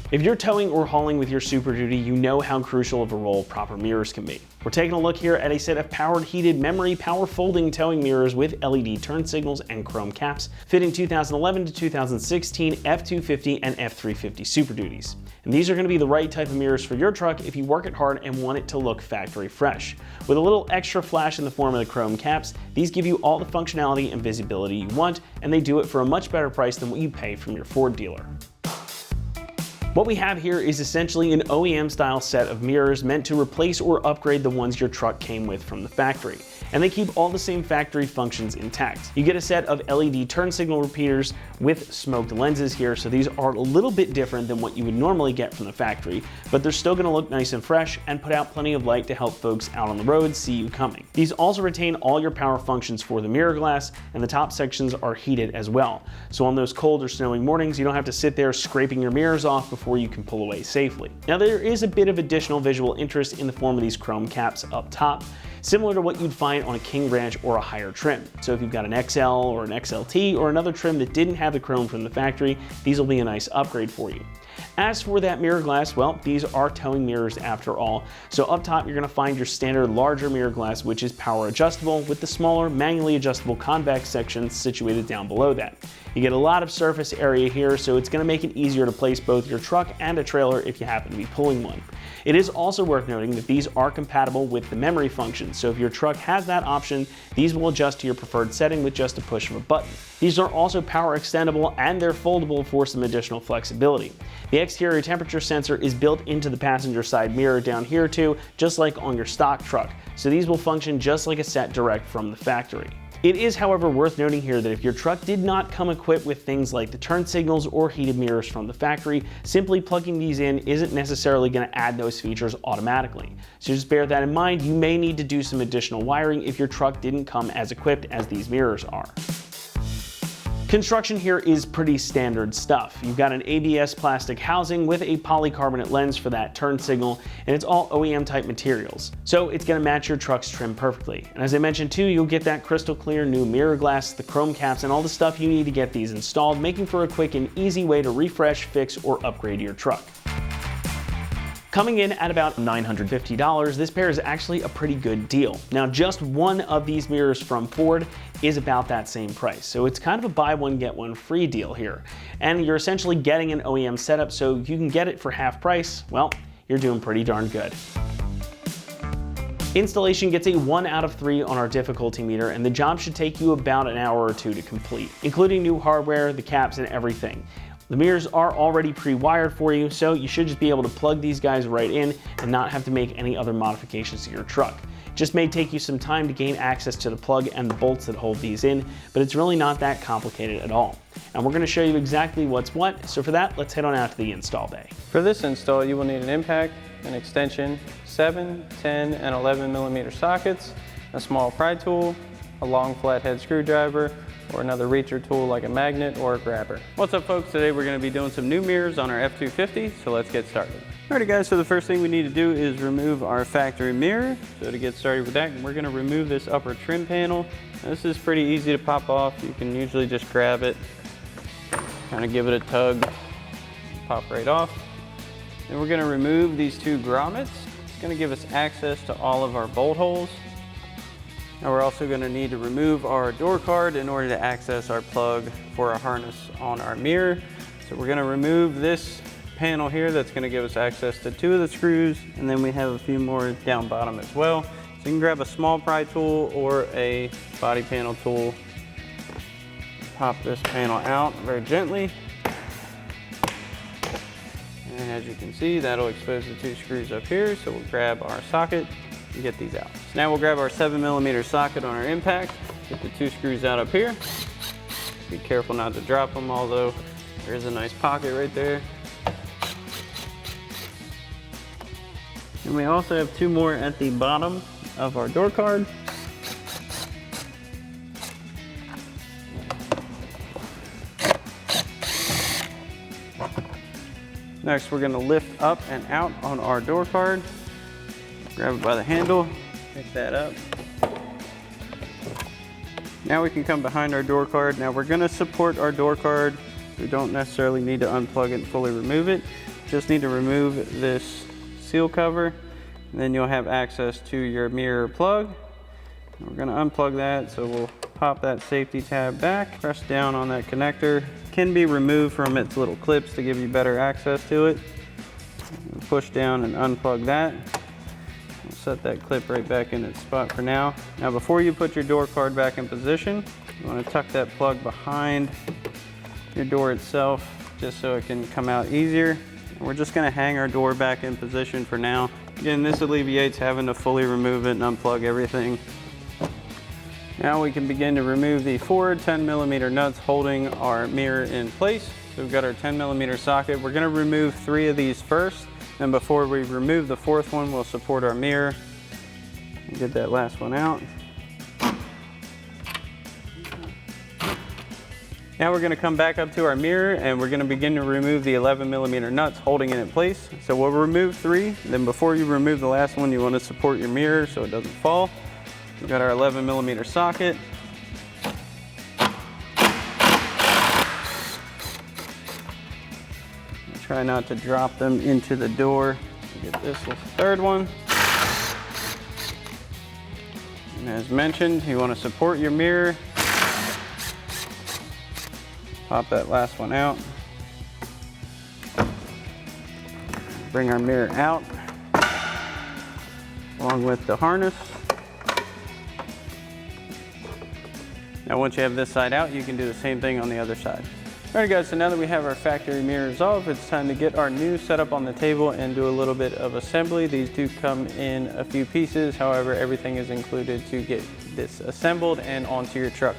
If you're towing or hauling with your Super Duty, you know how crucial of a role proper mirrors can be. We're taking a look here at a set of powered heated memory power folding towing mirrors with LED turn signals and chrome caps, fitting 2011 to 2016 F-250 and F-350 Super Duties. And these are going to be the right type of mirrors for your truck if you work it hard and want it to look factory fresh. With a little extra flash in the form of the chrome caps, these give you all the functionality and visibility you want, and they do it for a much better price than what you pay from your Ford dealer. What we have here is essentially an OEM style set of mirrors meant to replace or upgrade the ones your truck came with from the factory. And they keep all the same factory functions intact. You get a set of LED turn signal repeaters with smoked lenses here, so these are a little bit different than what you would normally get from the factory, but they're still gonna look nice and fresh and put out plenty of light to help folks out on the road see you coming. These also retain all your power functions for the mirror glass, and the top sections are heated as well. So on those cold or snowing mornings, you don't have to sit there scraping your mirrors off before you can pull away safely. Now there is a bit of additional visual interest in the form of these chrome caps up top, similar to what you'd find on a King Ranch or a higher trim. So if you've got an XL or an XLT or another trim that didn't have the chrome from the factory, these will be a nice upgrade for you. As for that mirror glass, well, these are towing mirrors after all. So up top, you're gonna find your standard larger mirror glass, which is power adjustable, with the smaller manually adjustable convex section situated down below that. You get a lot of surface area here, so it's gonna make it easier to place both your truck and a trailer if you happen to be pulling one. It is also worth noting that these are compatible with the memory function, so if your truck has that option, these will adjust to your preferred setting with just a push of a button. These are also power extendable and they're foldable for some additional flexibility. The exterior temperature sensor is built into the passenger side mirror down here too, just like on your stock truck, so these will function just like a set direct from the factory. It is, however, worth noting here that if your truck did not come equipped with things like the turn signals or heated mirrors from the factory, simply plugging these in isn't necessarily going to add those features automatically. So just bear that in mind. You may need to do some additional wiring if your truck didn't come as equipped as these mirrors are. Construction here is pretty standard stuff. You've got an ABS plastic housing with a polycarbonate lens for that turn signal, and it's all OEM type materials. So it's gonna match your truck's trim perfectly. And as I mentioned too, you'll get that crystal clear new mirror glass, the chrome caps, and all the stuff you need to get these installed, making for a quick and easy way to refresh, fix, or upgrade your truck. Coming in at about $950, this pair is actually a pretty good deal. Now, just one of these mirrors from Ford is about that same price, so it's kind of a buy one get one free deal here. And you're essentially getting an OEM setup, so you can get it for half price. Well, you're doing pretty darn good. Installation gets a 1 out of 3 on our difficulty meter, and the job should take you about an hour or two to complete, including new hardware, the caps, and everything. The mirrors are already pre-wired for you, so you should just be able to plug these guys right in and not have to make any other modifications to your truck. It just may take you some time to gain access to the plug and the bolts that hold these in, but it's really not that complicated at all. And we're going to show you exactly what's what, so for that, let's head on out to the install bay. For this install, you will need an impact, an extension, 7, 10, and 11 millimeter sockets, a small pry tool, a long flathead screwdriver, or another reacher tool like a magnet or a grabber. What's up folks, today we're going to be doing some new mirrors on our F-250, so let's get started. Alrighty guys, so the first thing we need to do is remove our factory mirror. So to get started with that, we're going to remove this upper trim panel. Now, this is pretty easy to pop off. You can usually just grab it, kind of give it a tug, pop right off. Then we're going to remove these two grommets. It's going to give us access to all of our bolt holes. Now we're also going to need to remove our door card in order to access our plug for our harness on our mirror. So we're going to remove this panel here that's going to give us access to 2 of the screws, and then we have a few more down bottom as well. So you can grab a small pry tool or a body panel tool. Pop this panel out very gently. And as you can see, that'll expose the 2 screws up here. So we'll grab our socket and get these out. So now we'll grab our 7 millimeter socket on our impact, get the 2 screws out up here. Be careful not to drop them, although there is a nice pocket right there. And we also have 2 more at the bottom of our door card. Next, we're going to lift up and out on our door card. Grab it by the handle, pick that up. Now we can come behind our door card. Now we're going to support our door card. We don't necessarily need to unplug it and fully remove it. just need to remove this seal cover, and then you'll have access to your mirror plug. We're going to unplug that, so we'll pop that safety tab back, press down on that connector. Can be removed from its little clips to give you better access to it. Push down and unplug that. We'll set that clip right back in its spot for now. Now before you put your door card back in position, you want to tuck that plug behind your door itself just so it can come out easier. We're just going to hang our door back in position for now. Again, this alleviates having to fully remove it and unplug everything. Now we can begin to remove the 4 10mm nuts holding our mirror in place. So we've got our 10mm socket. We're going to remove 3 of these first, and before we remove the 4th one, we'll support our mirror. Get that last one out. Now we're going to come back up to our mirror, and we're going to begin to remove the 11mm nuts holding it in place. So we'll remove 3, then before you remove the last one, you want to support your mirror so it doesn't fall. We've got our 11mm socket. Try not to drop them into the door. Get this with the 3rd one. And as mentioned, you want to support your mirror. Pop that last one out. Bring our mirror out along with the harness. Now once you have this side out, you can do the same thing on the other side. Alright guys, so now that we have our factory mirrors off, it's time to get our new setup on the table and do a little bit of assembly. These do come in a few pieces, however everything is included to get this assembled and onto your truck.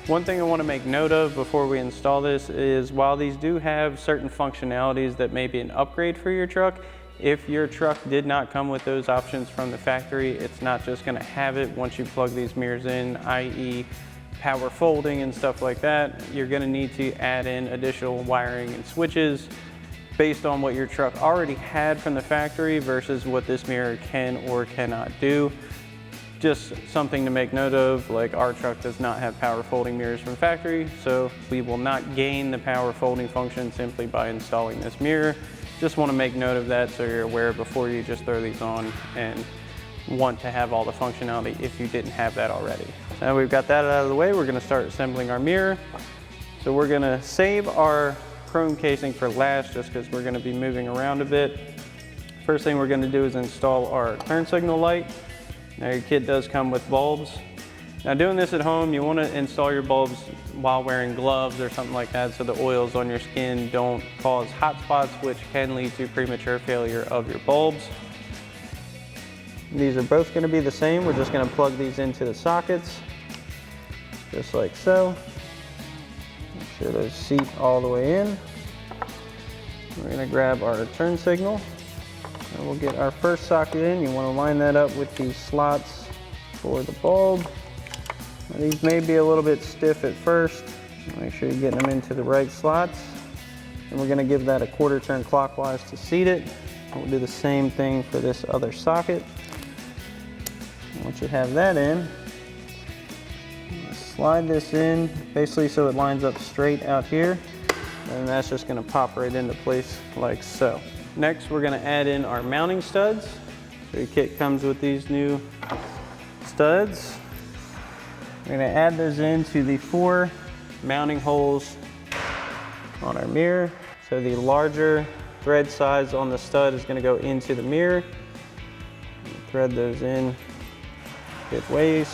One thing I want to make note of before we install this is while these do have certain functionalities that may be an upgrade for your truck, if your truck did not come with those options from the factory, it's not just going to have it once you plug these mirrors in, i.e. power folding and stuff like that. You're going to need to add in additional wiring and switches based on what your truck already had from the factory versus what this mirror can or cannot do. Just something to make note of, like our truck does not have power folding mirrors from factory, so we will not gain the power folding function simply by installing this mirror. Just want to make note of that so you're aware before you just throw these on and want to have all the functionality if you didn't have that already. Now we've got that out of the way, we're going to start assembling our mirror. So we're going to save our chrome casing for last just because we're going to be moving around a bit. First thing we're going to do is install our turn signal light. Now your kit does come with bulbs. Now doing this at home, you want to install your bulbs while wearing gloves or something like that so the oils on your skin don't cause hot spots, which can lead to premature failure of your bulbs. These are both going to be the same. We're just going to plug these into the sockets, just like so. Make sure those seat all the way in. We're going to grab our turn signal. And we'll get our first socket in. You want to line that up with these slots for the bulb. Now, these may be a little bit stiff at first. Make sure you're getting them into the right slots. And we're going to give that a 1/4 turn clockwise to seat it. We'll do the same thing for this other socket. Once you have that in, slide this in basically so it lines up straight out here. And that's just going to pop right into place like so. Next, we're going to add in our mounting studs. So your kit comes with these new studs. We're going to add those into the 4 mounting holes on our mirror. So the larger thread size on the stud is going to go into the mirror. Thread those in good ways.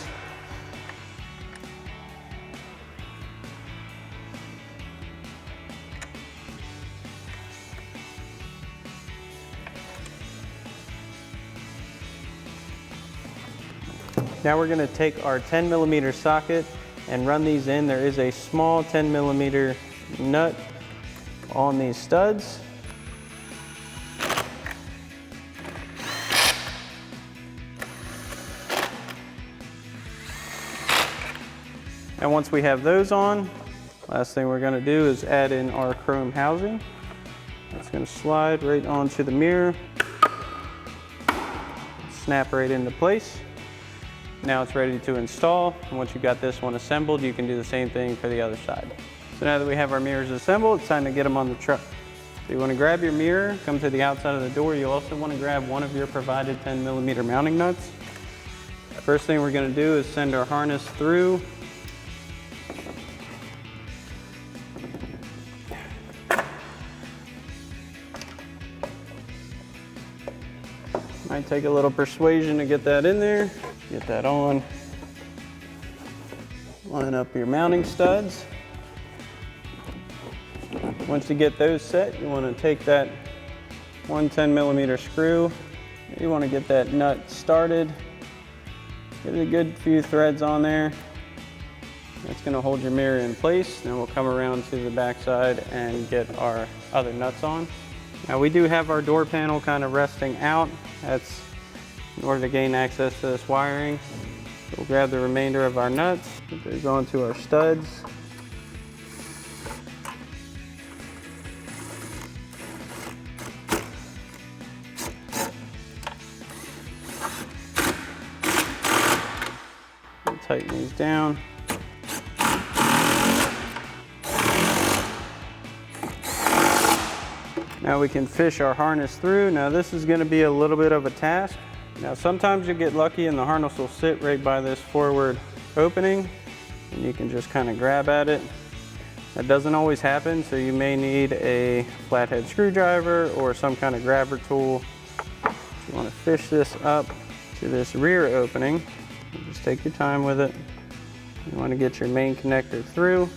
Now we're going to take our 10mm socket and run these in. There is a small 10mm nut on these studs. And once we have those on, last thing we're going to do is add in our chrome housing. It's going to slide right onto the mirror, snap right into place. Now it's ready to install, and once you've got this one assembled, you can do the same thing for the other side. So now that we have our mirrors assembled, it's time to get them on the truck. So you want to grab your mirror, come to the outside of the door. You also want to grab one of your provided 10mm mounting nuts. First thing we're going to do is send our harness through. Might take a little persuasion to get that in there. Get that on. Line up your mounting studs. Once you get those set, you want to take that 10mm screw. You want to get that nut started. Get a good few threads on there. That's going to hold your mirror in place. Then we'll come around to the back side and get our other nuts on. Now we do have our door panel kind of resting out. That's in order to gain access to this wiring. So we'll grab the remainder of our nuts, put those onto our studs. We'll tighten these down. Now we can fish our harness through. Now this is going to be a little bit of a task. Now sometimes you get lucky and the harness will sit right by this forward opening and you can just kind of grab at it. That doesn't always happen, so you may need a flathead screwdriver or some kind of grabber tool. You want to fish this up to this rear opening. Just take your time with it. You want to get your main connector through,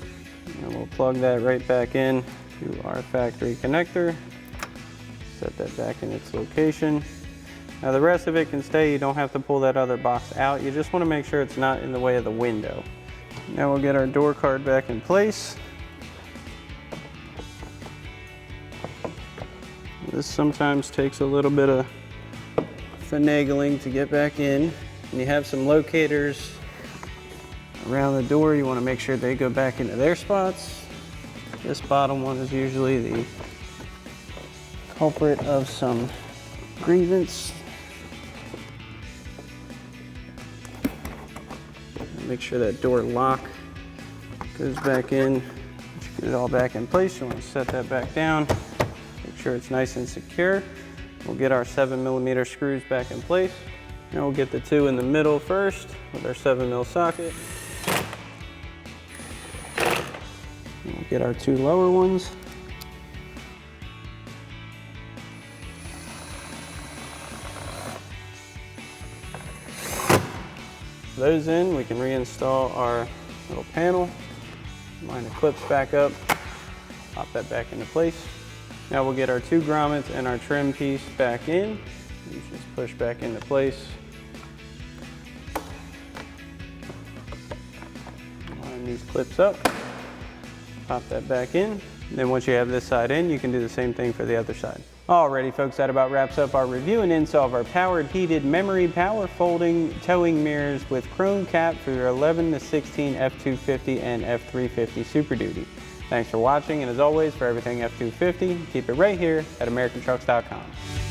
and we'll plug that right back in to our factory connector. Set that back in its location. Now the rest of it can stay. You don't have to pull that other box out. You just want to make sure it's not in the way of the window. Now we'll get our door card back in place. This sometimes takes a little bit of finagling to get back in. And you have some locators around the door. You want to make sure they go back into their spots. This bottom one is usually the culprit of some grievance. Make sure that door lock goes back in. Get it all back in place. You want to set that back down. Make sure it's nice and secure. We'll get our 7mm screws back in place. And we'll get the two in the middle first with our 7mm socket. We'll get our two lower ones. Those in, we can reinstall our little panel. Line the clips back up, pop that back into place. Now we'll get our two grommets and our trim piece back in. You just push back into place. Line these clips up, pop that back in. And then once you have this side in, you can do the same thing for the other side. Alrighty folks, that about wraps up our review and install of our powered heated memory power folding towing mirrors with chrome cap for your 11 to 16 F250 and F350 Super Duty. Thanks for watching, and as always, for everything F250, keep it right here at AmericanTrucks.com.